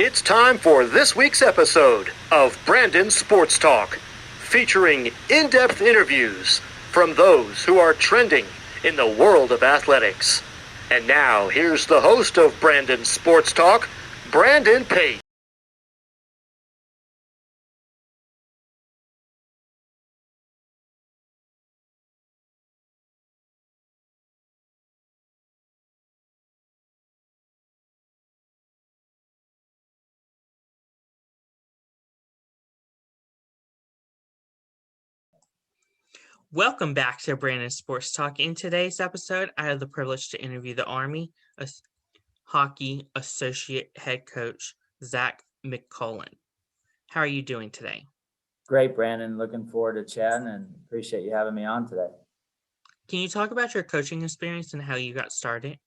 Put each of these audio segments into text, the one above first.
It's time for this week's episode of Brandon Sports Talk, featuring in-depth interviews from those who are trending in the world of athletics. And now, here's the host of Brandon Sports Talk, Brandon Pate. Welcome back to Brandon Sports Talk. In today's episode, I have the privilege to interview the Army Hockey Associate Head Coach, Zach McKelvie. How are you doing today? Great, Brandon. Looking forward to chatting and appreciate you having me on today. Can you talk about your coaching experience and how you got started?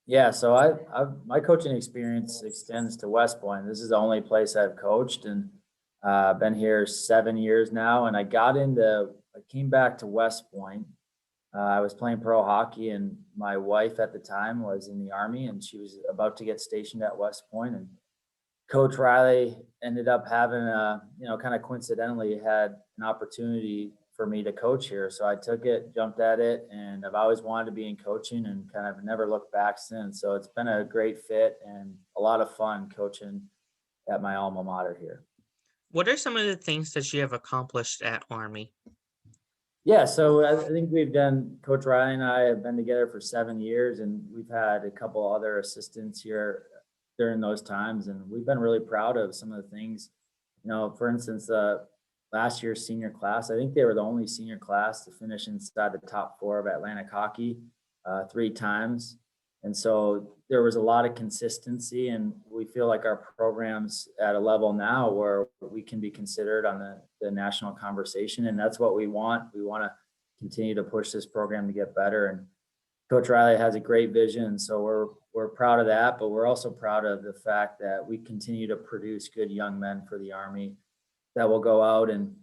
Yeah, so my coaching experience extends to West Point. This is the only place I've coached, and I've been here 7 years now. And I came back to West Point. I was playing pro hockey, and my wife at the time was in the Army, and she was about to get stationed at West Point. And Coach Riley ended up having kind of coincidentally had an opportunity for me to coach here. So I took it, jumped at it, and I've always wanted to be in coaching and kind of never looked back since. So it's been a great fit and a lot of fun coaching at my alma mater here. What are some of the things that you have accomplished at Army? Yeah, so I think Coach Riley and I have been together for 7 years, and we've had a couple other assistants here during those times, and we've been really proud of some of the things. For instance, last year's senior class, I think they were the only senior class to finish inside the top 4 of Atlantic hockey 3 times. And so there was a lot of consistency, and we feel like our program's at a level now where we can be considered on the national conversation. And that's what we want. We want to continue to push this program to get better. And Coach Riley has a great vision. So we're proud of that, but we're also proud of the fact that we continue to produce good young men for the Army that will go out and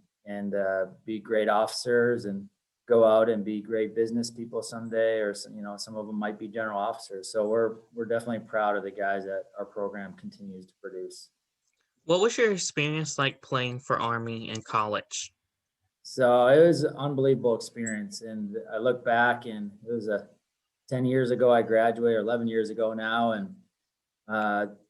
be great officers and go out and be great business people someday, or some of them might be general officers. So we're definitely proud of the guys that our program continues to produce. What was your experience like playing for Army in college? So it was an unbelievable experience, and I look back, and it was 10 years ago I graduated, or 11 years ago now, and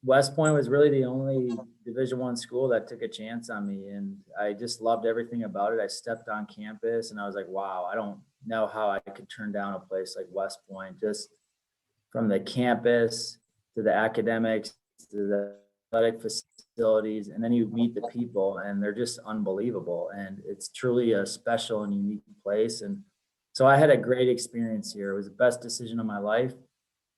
West Point was really the only Division I school that took a chance on me, and I just loved everything about it. I stepped on campus, and I was like, wow, I don't know how I could turn down a place like West Point, just from the campus to the academics to the athletic facilities, and then you meet the people, and they're just unbelievable, and it's truly a special and unique place. And so I had a great experience here. It was the best decision of my life.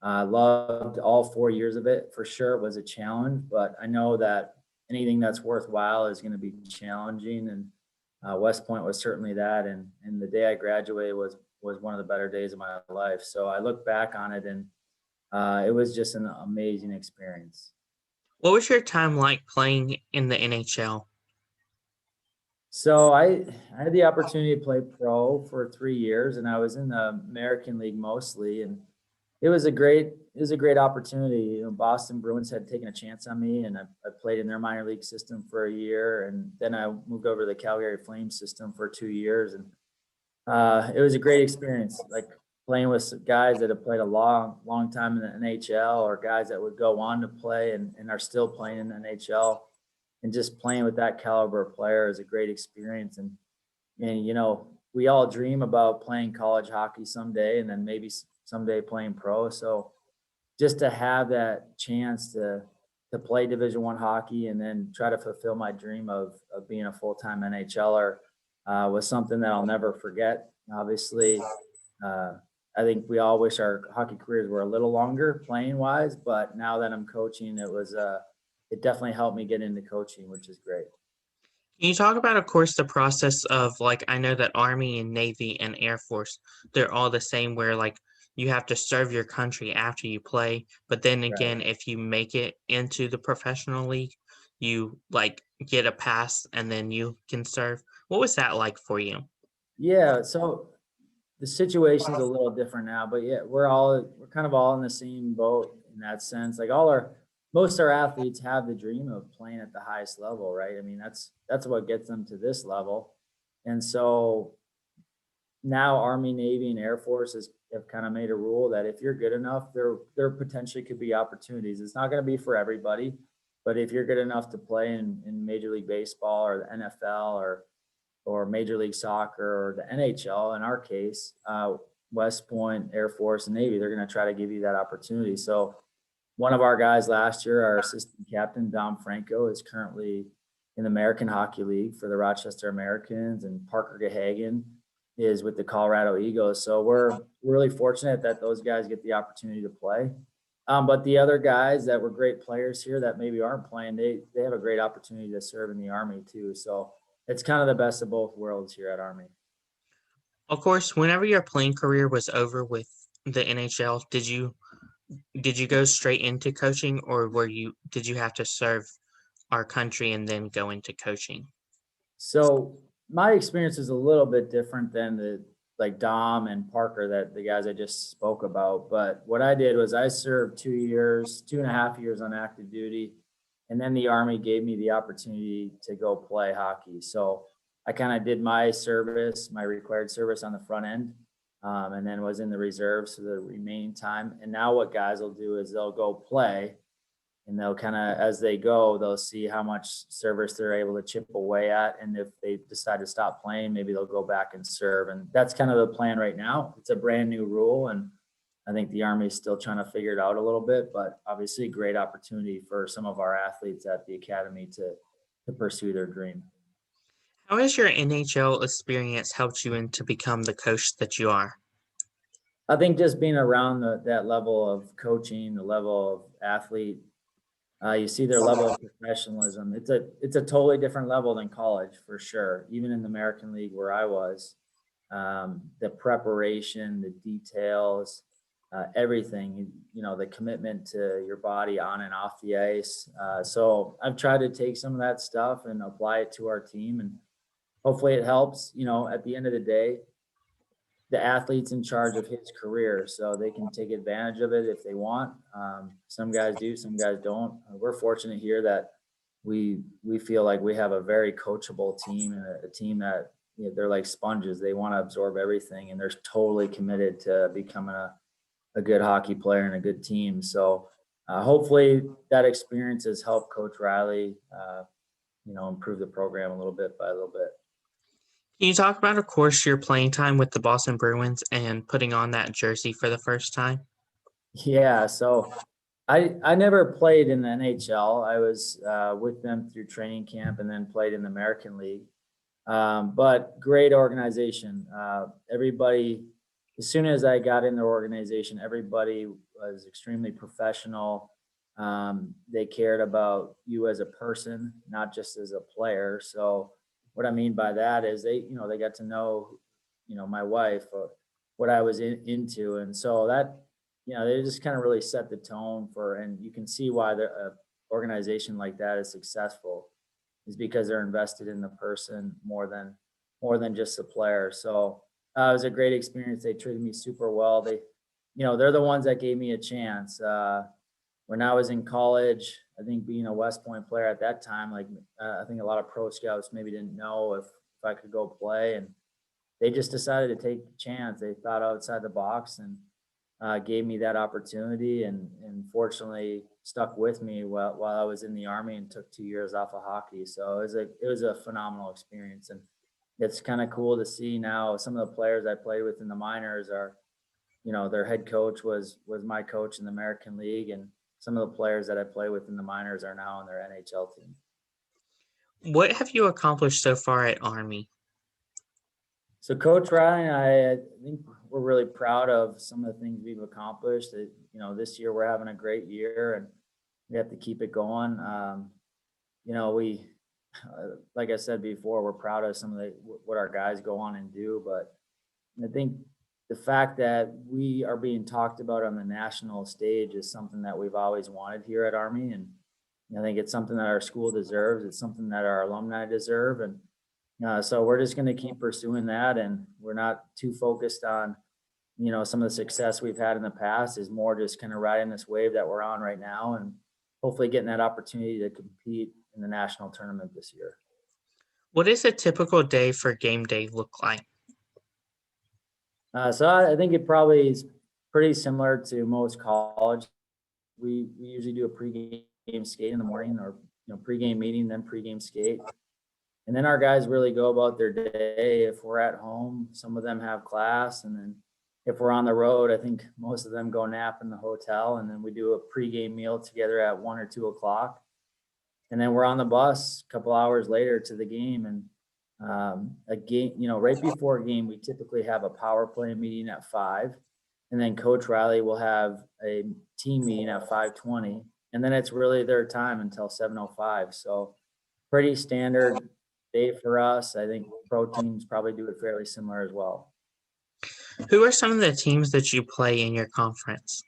I loved all 4 years of it. For sure, it was a challenge, but I know that anything that's worthwhile is going to be challenging, and West Point was certainly that. And the day I graduated was one of the better days of my life. So I look back on it, and it was just an amazing experience. What was your time like playing in the NHL? So I had the opportunity to play pro for 3 years, and I was in the American League mostly, and it was a great opportunity. Boston Bruins had taken a chance on me, and I played in their minor league system for a year, and then I moved over to the Calgary Flames system for 2 years, and it was a great experience. Like playing with guys that have played a long time in the NHL, or guys that would go on to play and are still playing in the NHL, and just playing with that caliber of player is a great experience. And we all dream about playing college hockey someday, and then maybe someday playing pro. So just to have that chance to play Division I hockey and then try to fulfill my dream of being a full-time NHLer was something that I'll never forget. Obviously, I think we all wish our hockey careers were a little longer playing wise, but now that I'm coaching, it definitely helped me get into coaching, which is great. Can you talk about, of course, the process of, I know that Army and Navy and Air Force, they're all the same, where you have to serve your country after you play, but then again, right, if you make it into the professional league, you get a pass and then you can serve. What was that like for you? Yeah, so the situation's a little different now, but yeah, we're kind of all in the same boat in that sense. All our most of our athletes have the dream of playing at the highest level, right? I mean, that's what gets them to this level. And so now Army, Navy, and Air Force have kind of made a rule that if you're good enough, there potentially could be opportunities. It's not going to be for everybody, but if you're good enough to play in Major League Baseball or the NFL or Major League Soccer or the NHL, in our case, West Point, Air Force, and Navy, they're going to try to give you that opportunity. So one of our guys last year, our assistant captain, Dom Franco, is currently in the American Hockey League for the Rochester Americans, and Parker Gahagan is with the Colorado Eagles. So we're really fortunate that those guys get the opportunity to play. But the other guys that were great players here that maybe aren't playing, they have a great opportunity to serve in the Army too. So it's kind of the best of both worlds here at Army. Of course, whenever your playing career was over with the NHL, did you go straight into coaching, or did you have to serve our country and then go into coaching? So my experience is a little bit different than the like Dom and Parker, that the guys I just spoke about. But what I did was I served 2.5 years on active duty, and then the Army gave me the opportunity to go play hockey. So I kind of did my service, my required service on the front end, and then was in the reserves for the remaining time. And now what guys will do is they'll go play, and they'll kind of, as they go, they'll see how much service they're able to chip away at. And if they decide to stop playing, maybe they'll go back and serve. And that's kind of the plan right now. It's a brand new rule, and I think the Army is still trying to figure it out a little bit, but obviously a great opportunity for some of our athletes at the academy to pursue their dream. How has your NHL experience helped you to become the coach that you are? I think just being around that level of coaching, the level of athlete, you see their level of professionalism. It's a totally different level than college, for sure. Even in the American League where I was, the preparation, the details, everything, the commitment to your body on and off the ice. So I've tried to take some of that stuff and apply it to our team, and hopefully it helps. At the end of the day, the athlete's in charge of his career, so they can take advantage of it if they want. Some guys do, some guys don't. We're fortunate here that we feel like we have a very coachable team, and a team that they're like sponges. They want to absorb everything, and they're totally committed to becoming a good hockey player and a good team. So hopefully that experience has helped Coach Riley, improve the program a little bit by a little bit. Can you talk about, of course, your playing time with the Boston Bruins and putting on that jersey for the first time? Yeah, so I never played in the NHL. I was with them through training camp and then played in the American League. But great organization. Everybody, as soon as I got in the organization, everybody was extremely professional. They cared about you as a person, not just as a player. So what I mean by that is they got to know, my wife, what I was into. And so that, they just kind of really set the tone and you can see why the organization like that is successful, is because they're invested in the person more than just the player. So it was a great experience. They treated me super well. They're the ones that gave me a chance. When I was in college, I think being a West Point player at that time, I think a lot of pro scouts maybe didn't know if I could go play, and they just decided to take a chance. They thought outside the box and gave me that opportunity, and fortunately stuck with me while I was in the Army, and took 2 years off of hockey. So it was a phenomenal experience, and it's kind of cool to see now some of the players I played with in the minors are, their head coach was my coach in the American League, and some of the players that I play with in the minors are now on their NHL team. What have you accomplished so far at Army? So Coach Ryan, I think we're really proud of some of the things we've accomplished. This year we're having a great year, and we have to keep it going. We, like I said before, we're proud of some of what our guys go on and do, but I think the fact that we are being talked about on the national stage is something that we've always wanted here at Army. And I think it's something that our school deserves. It's something that our alumni deserve. And so we're just going to keep pursuing that. And we're not too focused on, some of the success we've had in the past. Is more just kind of riding this wave that we're on right now, and hopefully getting that opportunity to compete in the national tournament this year. What does a typical day for game day look like? So I think it probably is pretty similar to most college. We usually do a pregame skate in the morning, or pregame meeting, then pregame skate. And then our guys really go about their day. If we're at home, some of them have class. And then if we're on the road, I think most of them go nap in the hotel. And then we do a pregame meal together at 1 or 2 o'clock. And then we're on the bus a couple hours later to the game. And a game, right before a game, we typically have a power play meeting at 5. And then Coach Riley will have a team meeting at 5:20. And then it's really their time until 7:05. So pretty standard day for us. I think pro teams probably do it fairly similar as well. Who are some of the teams that you play in your conference?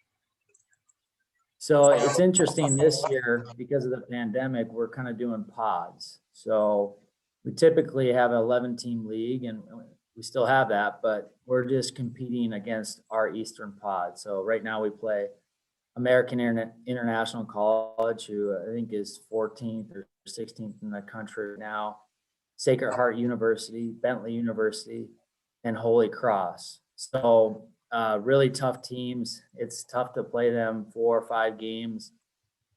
So it's interesting this year because of the pandemic, we're kind of doing pods. So we typically have an 11-team league, and we still have that, but we're just competing against our Eastern pod. So right now we play American International College, who I think is 14th or 16th in the country now, Sacred Heart University, Bentley University, and Holy Cross. So really tough teams. It's tough to play them 4 or 5 games,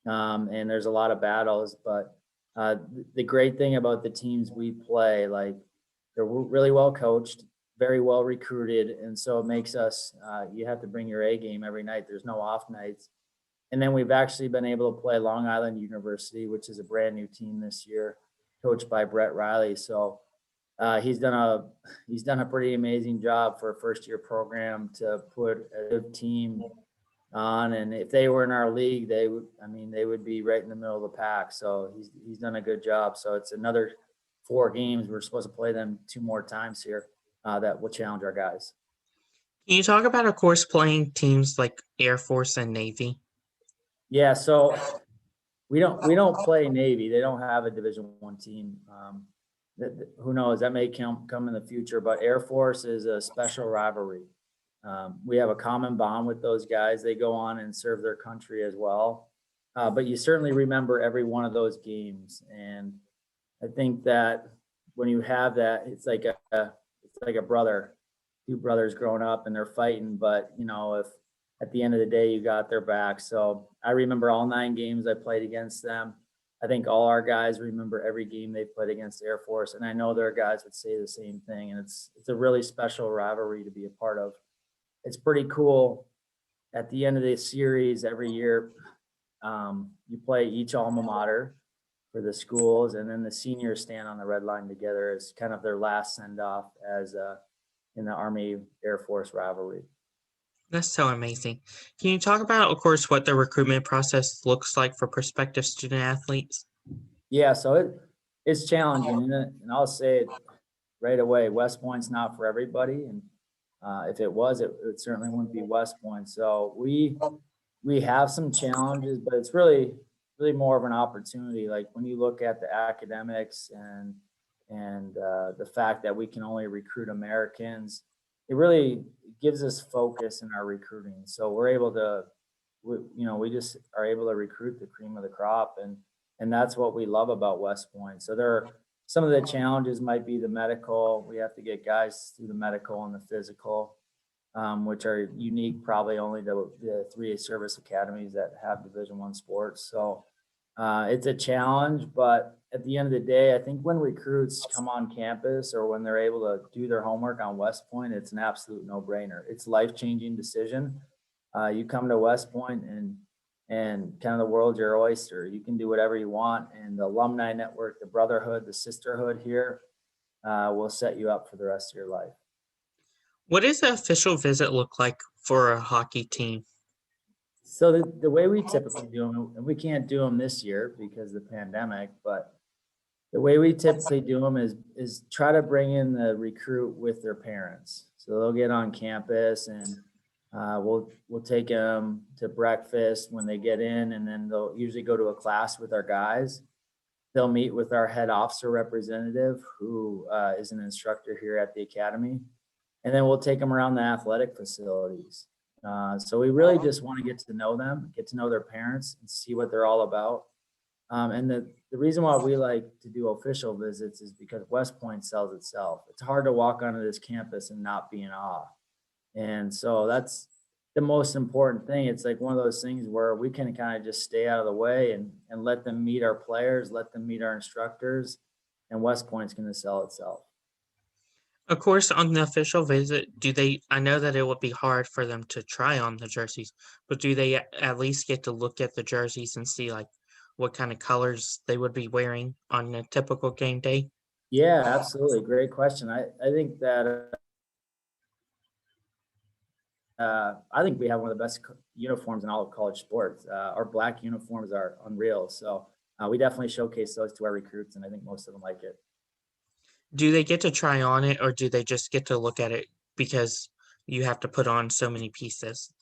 and there's a lot of battles. But the great thing about the teams we play, like, they're really well coached, very well recruited, and so it makes us, you have to bring your A game every night. There's no off nights. And then we've actually been able to play Long Island University, which is a brand new team this year, coached by Brett Riley. So he's done a pretty amazing job for a first-year program to put a good team on. And if they were in our league, they would be right in the middle of the pack. So he's done a good job. So it's another 4 games. We're supposed to play them 2 more times here that will challenge our guys. Can you talk about, of course, playing teams like Air Force and Navy? Yeah, so we don't play Navy. They don't have a Division I team. Who knows? That may come in the future. But Air Force is a special rivalry. We have a common bond with those guys. They go on and serve their country as well. But you certainly remember every one of those games, and I think that when you have that, it's like a brother, 2 brothers growing up, and they're fighting. But if at the end of the day you got their back. So I remember all 9 games I played against them. I think all our guys remember every game they played against Air Force, and I know their guys would say the same thing. And it's a really special rivalry to be a part of. It's pretty cool. At the end of the series every year, you play each alma mater for the schools, and then the seniors stand on the red line together as kind of their last send off as in the Army Air Force rivalry. That's so amazing. Can you talk about, of course, what the recruitment process looks like for prospective student athletes? Yeah, so it's challenging, and I'll say it right away. West Point's not for everybody, and if it was, it certainly wouldn't be West Point. So we have some challenges, but it's really more of an opportunity. Like when you look at the academics and the fact that we can only recruit Americans, it really gives us focus in our recruiting. So we're able to, we just are able to recruit the cream of the crop, and that's what we love about West Point. So there are some of the challenges might be the medical. We have to get guys through the medical and the physical, which are unique probably only to the 3 service academies that have Division I sports. So it's a challenge, but at the end of the day, I think when recruits come on campus or when they're able to do their homework on West Point, it's an absolute no-brainer. It's a life-changing decision. You come to West Point and kind of the world's your oyster. You can do whatever you want, and the alumni network, the brotherhood, the sisterhood here will set you up for the rest of your life. What does the official visit look like for a hockey team? So the way we typically do them, and we can't do them this year because of the pandemic, but the way we typically do them is try to bring in the recruit with their parents. So they'll get on campus, and we'll take them to breakfast when they get in, and then they'll usually go to a class with our guys. They'll meet with our head officer representative, who is an instructor here at the academy. And then we'll take them around the athletic facilities. So we really just want to get to know them, get to know their parents, and see what they're all about. And the reason why we like to do official visits is because West Point sells itself. It's hard to walk onto this campus and not be in awe. And so that's the most important thing. It's like one of those things where we can kind of just stay out of the way and let them meet our players, let them meet our instructors, and West Point's going to sell itself. Of course, on the official visit, I know that it would be hard for them to try on the jerseys, but do they at least get to look at the jerseys and see like what kind of colors they would be wearing on a typical game day? Yeah, absolutely. Great question. I think that I think we have one of the best uniforms in all of college sports. Our black uniforms are unreal. So we definitely showcase those to our recruits, and I think most of them like it. Do they get to try on it, or do they just get to look at it because you have to put on so many pieces?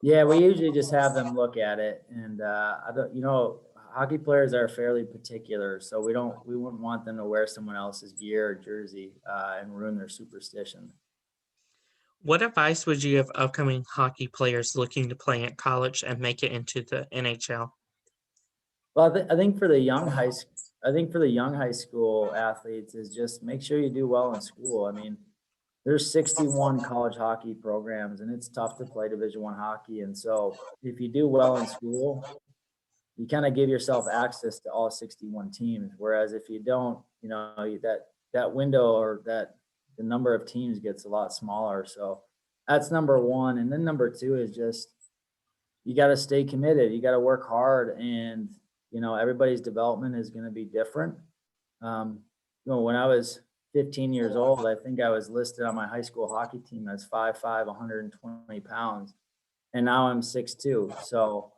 Yeah, we usually just have them look at it, and I don't, hockey players are fairly particular, so we wouldn't want them to wear someone else's gear or jersey and ruin their superstition. What advice would you give upcoming hockey players looking to play at college and make it into the NHL? Well, I think for the young high school athletes is just make sure you do well in school. I mean, there's 61 college hockey programs, and it's tough to play Division I hockey. And so, if you do well in school, you kind of give yourself access to all 61 teams. Whereas if you don't, that window or the number of teams gets a lot smaller. So that's number one. And then number two is just you got to stay committed. You got to work hard, and everybody's development is going to be different. When I was 15 years old, I think I was listed on my high school hockey team as 5'5", 120 pounds, and now I'm 6'2". So,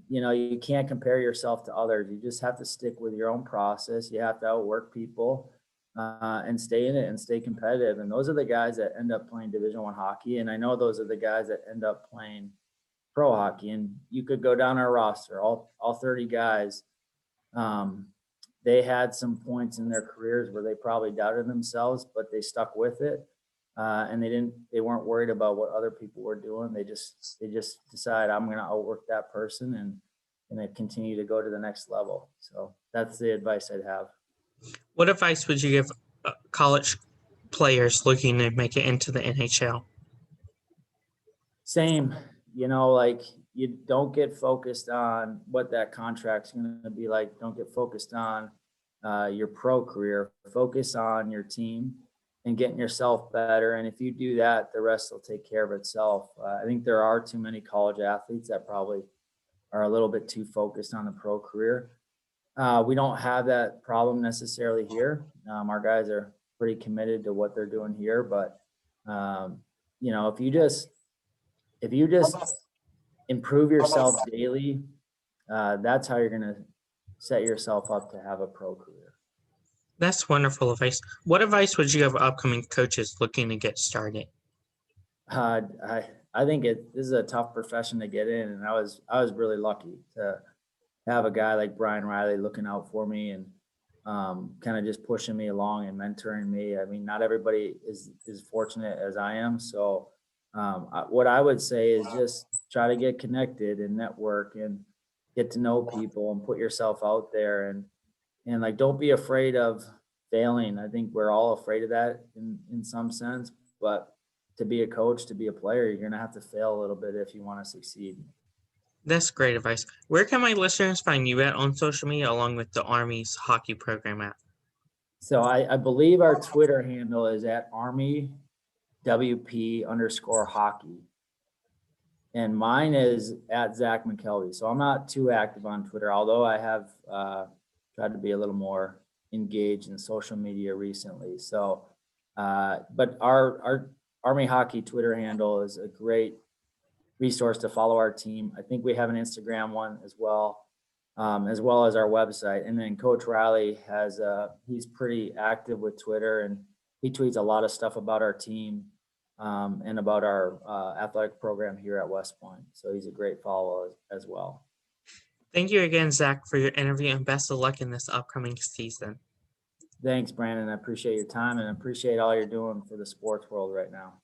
you can't compare yourself to others. You just have to stick with your own process. You have to outwork people and stay in it and stay competitive. And those are the guys that end up playing Division I hockey. And I know those are the guys that end up playing pro hockey. And you could go down our roster, all 30 guys. They had some points in their careers where they probably doubted themselves, but they stuck with it. And they weren't worried about what other people were doing. They just decide I'm going to outwork that person and they continue to go to the next level. So that's the advice I'd have. What advice would you give college players looking to make it into the NHL? Same, like you don't get focused on what that contract's going to be like. Don't get focused on your pro career. Focus on your team and getting yourself better. And if you do that, the rest will take care of itself. I think there are too many college athletes that probably are a little bit too focused on the pro career. We don't have that problem necessarily here. Our guys are pretty committed to what they're doing here, but if you just improve yourself daily, that's how you're going to set yourself up to have a pro career. That's wonderful advice. What advice would you give upcoming coaches looking to get started? I think this is a tough profession to get in, and I was really lucky to have a guy like Brian Riley looking out for me and kind of just pushing me along and mentoring me. I mean, not everybody is fortunate as I am. So what I would say is just try to get connected and network and get to know people and put yourself out there and like, don't be afraid of failing. I think we're all afraid of that in some sense, but to be a coach, to be a player, you're going to have to fail a little bit if you want to succeed. That's great advice. Where can my listeners find you at on social media along with the Army's hockey program at? So I believe our Twitter handle is at ArmyWP_hockey. And mine is at Zach McKelvie. So I'm not too active on Twitter, although I have tried to be a little more engaged in social media recently. So, but our Army hockey Twitter handle is a great resource to follow our team. I think we have an Instagram one as well as our website. And then Coach Riley he's pretty active with Twitter, and he tweets a lot of stuff about our team and about our athletic program here at West Point. So he's a great follow as well. Thank you again, Zach, for your interview, and best of luck in this upcoming season. Thanks, Brandon. I appreciate your time and appreciate all you're doing for the sports world right now.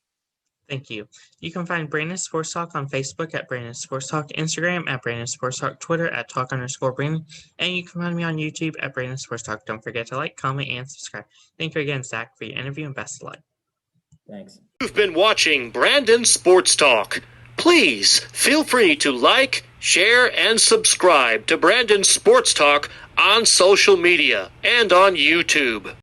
Thank you. You can find Brandon Sports Talk on Facebook at Brandon Sports Talk, Instagram at Brandon Sports Talk, Twitter at Talk_Brandon, and you can find me on YouTube at Brandon Sports Talk. Don't forget to like, comment, and subscribe. Thank you again, Zach, for your interview, and best of luck. Thanks. You've been watching Brandon Sports Talk. Please feel free to like, share, and subscribe to Brandon Sports Talk on social media and on YouTube.